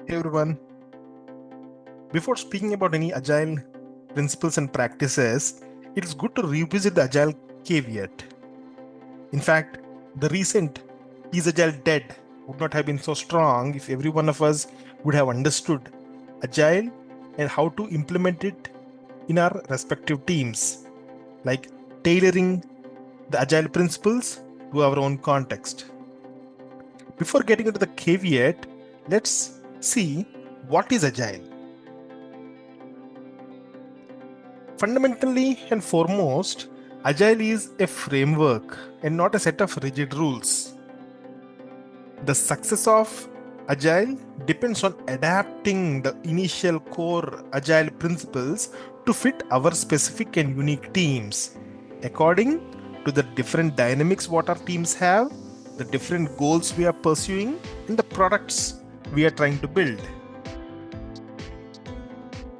Hey everyone. Before speaking about any agile principles and practices, it is good to revisit the agile caveat. In fact, the recent "Is Agile dead?" would not have been so strong if every one of us would have understood agile and how to implement it in our respective teams, like tailoring the agile principles to our own context. Before getting into the caveat, let's see what is agile. Fundamentally and foremost, Agile is a framework and not a set of rigid rules. The success of Agile depends on adapting the initial core Agile principles to fit our specific and unique teams according to the different dynamics what our teams have, the different goals we are pursuing, and the products we are trying to build.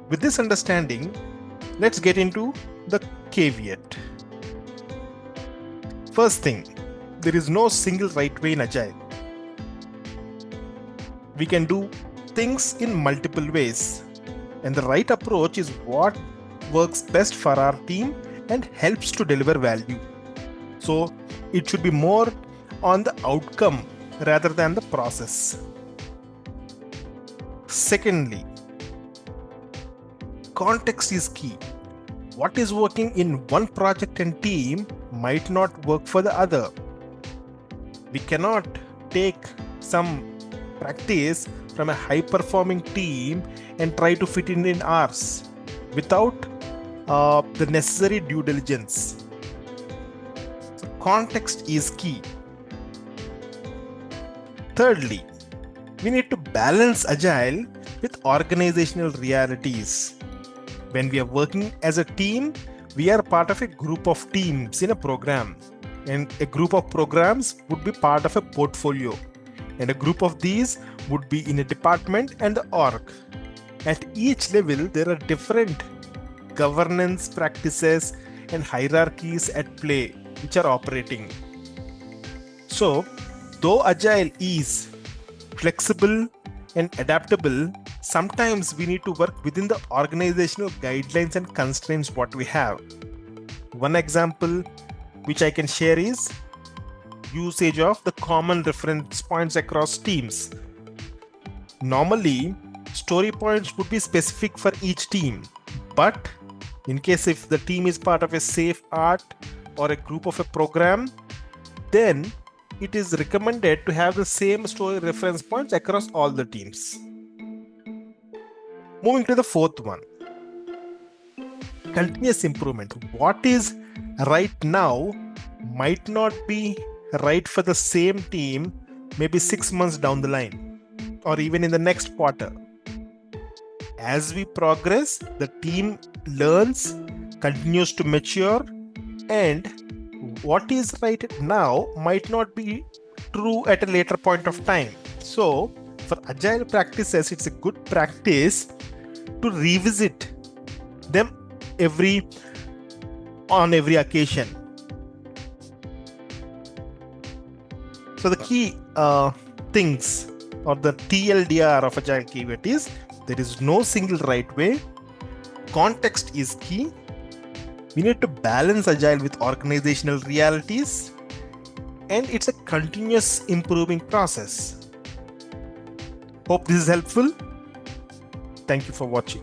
With this understanding, let's get into the caveat. First thing, there is no single right way in Agile. We can do things in multiple ways, and the right approach is what works best for our team and helps to deliver value. So it should be more on the outcome rather than the process. Secondly, context is key. What is working in one project and team might not work for the other. We cannot take some practice from a high performing team and try to fit it in ours without the necessary due diligence. So context is key. Thirdly, we need to balance Agile with organizational realities. When we are working as a team, we are part of a group of teams in a program, and a group of programs would be part of a portfolio, and a group of these would be in a department and the org. At each level, there are different governance practices and hierarchies at play which are operating. So, though Agile is flexible and adaptable, sometimes we need to work within the organizational guidelines and constraints what we have. One example which I can share is usage of the common reference points across teams. Normally, story points would be specific for each team, but in case if the team is part of a safe art or a group of a program, then it is recommended to have the same story reference points across all the teams. Moving to the fourth one, continuous improvement. What is right now might not be right for the same team maybe 6 months down the line or even in the next quarter. As we progress, the team learns, continues to mature, and what is right now might not be true at a later point of time. So, for agile practices, it's a good practice to revisit them on every occasion. So the key things or the TLDR of agile caveat is there is no single right way. Context is key. We need to balance agile with organizational realities, and it's a continuous improving process. Hope this is helpful. Thank you for watching.